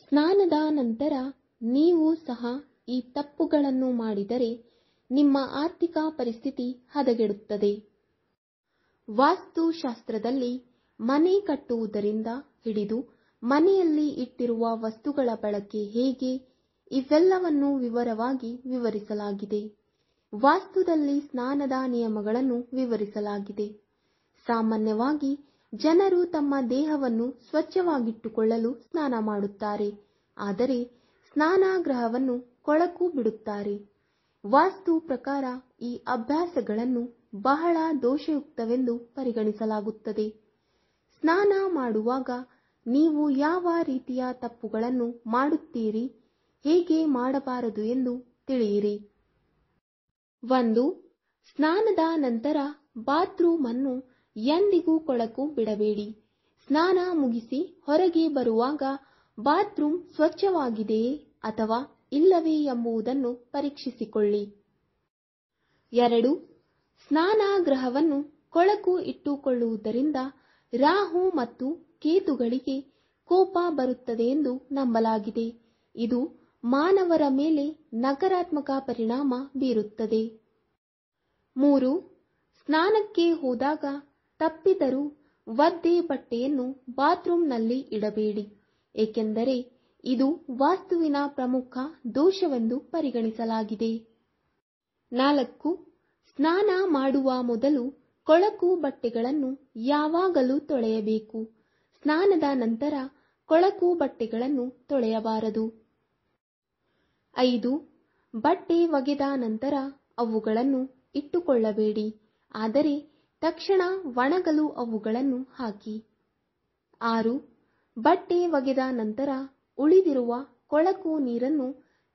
ಸ್ನಾನದ ನಂತರ ನೀವು ಸಹ ಈ ತಪ್ಪುಗಳನ್ನು ಮಾಡಿದರೆ ನಿಮ್ಮ ಆರ್ಥಿಕ ಪರಿಸ್ಥಿತಿ ಹದಗೆಡುತ್ತದೆ. ವಾಸ್ತುಶಾಸ್ತ್ರದಲ್ಲಿ ಮನೆ ಕಟ್ಟುವುದರಿಂದ ಹಿಡಿದು ಮನೆಯಲ್ಲಿ ಇಟ್ಟಿರುವ ವಸ್ತುಗಳ ಬಳಕೆ ಹೇಗೆ ಇವೆಲ್ಲವನ್ನು ವಿವರವಾಗಿ ವಿವರಿಸಲಾಗಿದೆ. ವಾಸ್ತುದಲ್ಲಿ ಸ್ನಾನದ ನಿಯಮಗಳನ್ನು ವಿವರಿಸಲಾಗಿದೆ. ಸಾಮಾನ್ಯವಾಗಿ ಜನರು ತಮ್ಮ ದೇಹವನ್ನು ಸ್ವಚ್ಛವಾಗಿಟ್ಟುಕೊಳ್ಳಲು ಸ್ನಾನ ಮಾಡುತ್ತಾರೆ, ಆದರೆ ಸ್ನಾನಗೃಹವನ್ನು ಕೊಳಕು ಬಿಡುತ್ತಾರೆ. ವಾಸ್ತು ಪ್ರಕಾರ ಈ ಅಭ್ಯಾಸಗಳನ್ನು ಬಹಳ ದೋಷಯುಕ್ತವೆಂದು ಪರಿಗಣಿಸಲಾಗುತ್ತದೆ. ಸ್ನಾನ ಮಾಡುವಾಗ ನೀವು ಯಾವ ರೀತಿಯ ತಪ್ಪುಗಳನ್ನು ಮಾಡುತ್ತೀರಿ, ಹೇಗೆ ಮಾಡಬಾರದು ಎಂದು ತಿಳಿಯಿರಿ. 1. ಸ್ನಾನದ ನಂತರ ಬಾತ್ರೂಮ್ ಅನ್ನು ಎಂದಿಗೂ ಕೊಳಕು ಬಿಡಬೇಡಿ. ಸ್ನಾನ ಮುಗಿಸಿ ಹೊರಗೆ ಬರುವಾಗ ಬಾತ್ರೂಮ್ ಸ್ವಚ್ಛವಾಗಿದೆಯೇ ಅಥವಾ ಇಲ್ಲವೇ ಎಂಬುದನ್ನು ಪರೀಕ್ಷಿಸಿಕೊಳ್ಳಿ. 2. ಸ್ನಾನಗೃಹವನ್ನು ಕೊಳಕು ಇಟ್ಟುಕೊಳ್ಳುವುದರಿಂದ ರಾಹು ಮತ್ತು ಕೇತುಗಳಿಗೆ ಕೋಪ ಬರುತ್ತದೆ ಎಂದು ನಂಬಲಾಗಿದೆ. ಇದು ಮಾನವರ ಮೇಲೆ ನಕಾರಾತ್ಮಕ ಪರಿಣಾಮ ಬೀರುತ್ತದೆ. 3. ಸ್ನಾನಕ್ಕೆ ಹೋದಾಗ ತಪ್ಪಿದರೂ ಒದ್ದೆ ಬಟ್ಟೆಯನ್ನು ಬಾತ್ರೂಮ್ನಲ್ಲಿ ಇಡಬೇಡಿ, ಏಕೆಂದರೆ ಇದು ವಾಸ್ತುವಿನ ಪ್ರಮುಖ ದೋಷವೆಂದು ಪರಿಗಣಿಸಲಾಗಿದೆ. 4. ಸ್ನಾನ ಮಾಡುವ ಮೊದಲು ಕೊಳಕು ಬಟ್ಟೆಗಳನ್ನು ಯಾವಾಗಲೂ ತೊಳೆಯಬೇಕು. ಸ್ನಾನದ ನಂತರ ಕೊಳಕು ಬಟ್ಟೆಗಳನ್ನು ತೊಳೆಯಬಾರದು. 5. ಬಟ್ಟೆ ಒಗೆದ ನಂತರ ಅವುಗಳನ್ನು ಇಟ್ಟುಕೊಳ್ಳಬೇಡಿ, ಆದರೆ ತಕ್ಷಣ ಒಣಗಲು ಅವುಗಳನ್ನು ಹಾಕಿ. 6. ಬಟ್ಟೆ ಒಗೆದ ನಂತರ ಉಳಿದಿರುವ ಕೊಳಕು ನೀರನ್ನು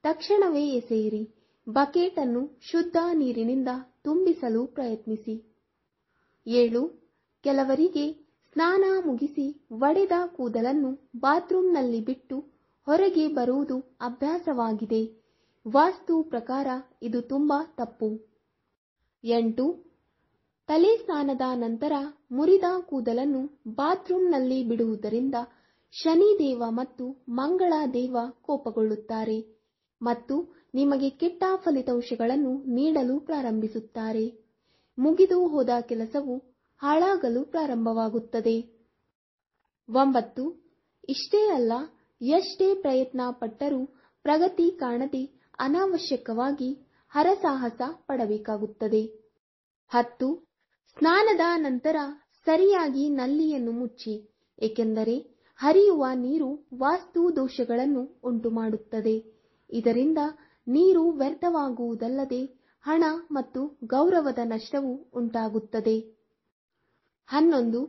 ತಕ್ಷಣವೇ ಎಸೆಯಿರಿ. ಬಕೆಟ್ ಅನ್ನು ಶುದ್ಧ ನೀರಿನಿಂದ ತುಂಬಿಸಲು ಪ್ರಯತ್ನಿಸಿ. 7. ಕೆಲವರಿಗೆ ಸ್ನಾನ ಮುಗಿಸಿ ಒಡೆದ ಕೂದಲನ್ನು ಬಾತ್ರೂಮ್ನಲ್ಲಿ ಬಿಟ್ಟು ಹೊರಗೆ ಬರುವುದು ಅಭ್ಯಾಸವಾಗಿದೆ. ವಾಸ್ತು ಪ್ರಕಾರ ಇದು ತುಂಬಾ ತಪ್ಪು. 8. ತಲೆ ಸ್ನಾನದ ನಂತರ ಮುರಿದ ಕೂದಲನ್ನು ಬಾತ್ರೂಮ್ನಲ್ಲಿ ಬಿಡುವುದರಿಂದ ಶನಿದೇವ ಮತ್ತು ಮಂಗಳ ದೇವ ಕೋಪಗೊಳ್ಳುತ್ತಾರೆ ಮತ್ತು ನಿಮಗೆ ಕೆಟ್ಟ ಫಲಿತಾಂಶಗಳನ್ನು ನೀಡಲು ಪ್ರಾರಂಭಿಸುತ್ತಾರೆ. ಮುಗಿದು ಹೋದ ಕೆಲಸವು ಹಾಳಾಗಲು ಪ್ರಾರಂಭವಾಗುತ್ತದೆ. 9. ಇಷ್ಟೇ ಅಲ್ಲ, ಎಷ್ಟೇ ಪ್ರಯತ್ನ ಪಟ್ಟರೂ ಪ್ರಗತಿ ಕಾಣದೆ ಅನಾವಶ್ಯಕವಾಗಿ ಹರಸಾಹಸ ಪಡಬೇಕಾಗುತ್ತದೆ. 10. ಸ್ನಾನದ ನಂತರ ಸರಿಯಾಗಿ ನಲ್ಲಿಯನ್ನು ಮುಚ್ಚಿ, ಏಕೆಂದರೆ ಹರಿಯುವ ನೀರು ವಾಸ್ತು ದೋಷಗಳನ್ನು ಉಂಟುಮಾಡುತ್ತದೆ. ಇದರಿಂದ ನೀರು ವ್ಯರ್ಥವಾಗುವುದಲ್ಲದೆ ಹಣ ಮತ್ತು ಗೌರವದ ನಷ್ಟವೂ ಉಂಟಾಗುತ್ತದೆ. 11.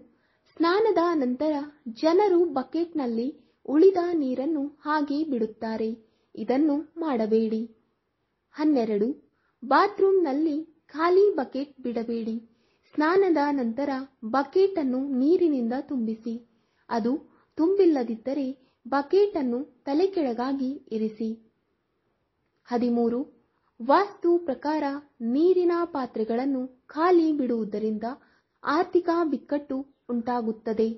ಸ್ನಾನದ ನಂತರ ಜನರು ಬಕೆಟ್ನಲ್ಲಿ ಉಳಿದ ನೀರನ್ನು ಹಾಗೆ ಬಿಡುತ್ತಾರೆ. ಇದನ್ನು ಮಾಡಬೇಡಿ. 12. ಬಾತ್ರೂಮ್ನಲ್ಲಿ ಖಾಲಿ ಬಕೆಟ್ ಬಿಡಬೇಡಿ. ಸ್ನಾನದ ನಂತರ ಬಕೆಟ್ ಅನ್ನು ನೀರಿನಿಂದ ತುಂಬಿಸಿ. ಅದು ತುಂಬಿಲ್ಲದಿದ್ದರೆ ಬಕೆಟ್ ಅನ್ನು ತಲೆಕೆಳಗಾಗಿ ಇರಿಸಿ. 13. ವಾಸ್ತು ಪ್ರಕಾರ ನೀರಿನ ಪಾತ್ರೆಗಳನ್ನು ಖಾಲಿ ಬಿಡುವುದರಿಂದ ಆರ್ಥಿಕ ಬಿಕ್ಕಟ್ಟು ಉಂಟಾಗುತ್ತದೆ.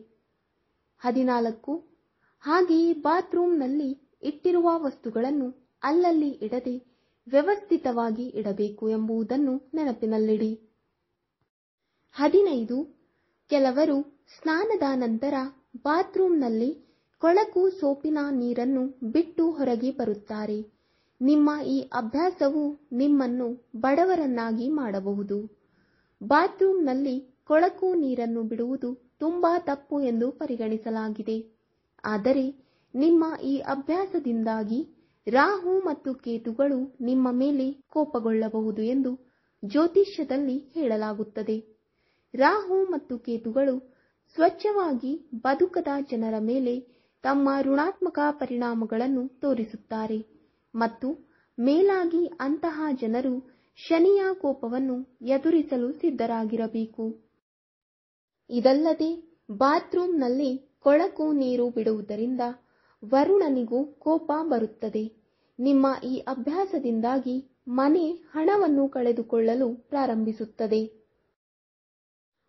14. ಹಾಗೆಯೇ ಬಾತ್ರೂಮ್ನಲ್ಲಿ ಇಟ್ಟಿರುವ ವಸ್ತುಗಳನ್ನು ಅಲ್ಲಲ್ಲಿ ಇಡದೆ ವ್ಯವಸ್ಥಿತವಾಗಿ ಇಡಬೇಕು ಎಂಬುದನ್ನು ನೆನಪಿನಲ್ಲಿಡಿ. 15. ಕೆಲವರು ಸ್ನಾನದ ನಂತರ ಬಾತ್ರೂಮ್ನಲ್ಲಿ ಕೊಳಕು ಸೋಪಿನ ನೀರನ್ನು ಬಿಟ್ಟು ಹೊರಗೆ ಬರುತ್ತಾರೆ. ನಿಮ್ಮ ಈ ಅಭ್ಯಾಸವು ನಿಮ್ಮನ್ನು ಬಡವರನ್ನಾಗಿ ಮಾಡಬಹುದು. ಬಾತ್ರೂಮ್ನಲ್ಲಿ ಕೊಳಕು ನೀರನ್ನು ಬಿಡುವುದು ತುಂಬಾ ತಪ್ಪು ಎಂದು ಪರಿಗಣಿಸಲಾಗಿದೆ. ಆದರೆ ನಿಮ್ಮ ಈ ಅಭ್ಯಾಸದಿಂದಾಗಿ ರಾಹು ಮತ್ತು ಕೇತುಗಳು ನಿಮ್ಮ ಮೇಲೆ ಕೋಪಗೊಳ್ಳಬಹುದು ಎಂದು ಜ್ಯೋತಿಷ್ಯದಲ್ಲಿ ಹೇಳಲಾಗುತ್ತದೆ. ರಾಹು ಮತ್ತು ಕೇತುಗಳು ಸ್ವಚ್ಛವಾಗಿ ಬದುಕದ ಜನರ ಮೇಲೆ ತಮ್ಮ ಋಣಾತ್ಮಕ ಪರಿಣಾಮಗಳನ್ನು ತೋರಿಸುತ್ತಾರೆ ಮತ್ತು ಮೇಲಾಗಿ ಅಂತಹ ಜನರು ಶನಿಯ ಕೋಪವನ್ನು ಎದುರಿಸಲು ಸಿದ್ಧರಾಗಿರಬೇಕು. ಇದಲ್ಲದೆ ಬಾತ್ರೂಮ್ನಲ್ಲಿ ಕೊಳಕು ನೀರು ಬಿಡುವುದರಿಂದ ವರುಣನಿಗೂ ಕೋಪ ಬರುತ್ತದೆ. ನಿಮ್ಮ ಈ ಅಭ್ಯಾಸದಿಂದಾಗಿ ಮನೆ ಹಣವನ್ನು ಕಳೆದುಕೊಳ್ಳಲು ಪ್ರಾರಂಭಿಸುತ್ತದೆ.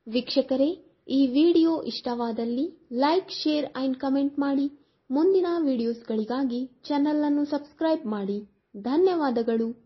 ವೀಕ್ಷಕರೇ, ಈ ವಿಡಿಯೋ ಇಷ್ಟವಾದಲ್ಲಿ ಲೈಕ್, ಶೇರ್ ಅಂಡ್ ಕಮೆಂಟ್ ಮಾಡಿ. ಮುಂದಿನ ವಿಡಿಯೋಸ್ಗಳಿಗಾಗಿ ಚಾನೆಲ್ ಅನ್ನು ಸಬ್ಸ್ಕ್ರೈಬ್ ಮಾಡಿ. ಧನ್ಯವಾದಗಳು.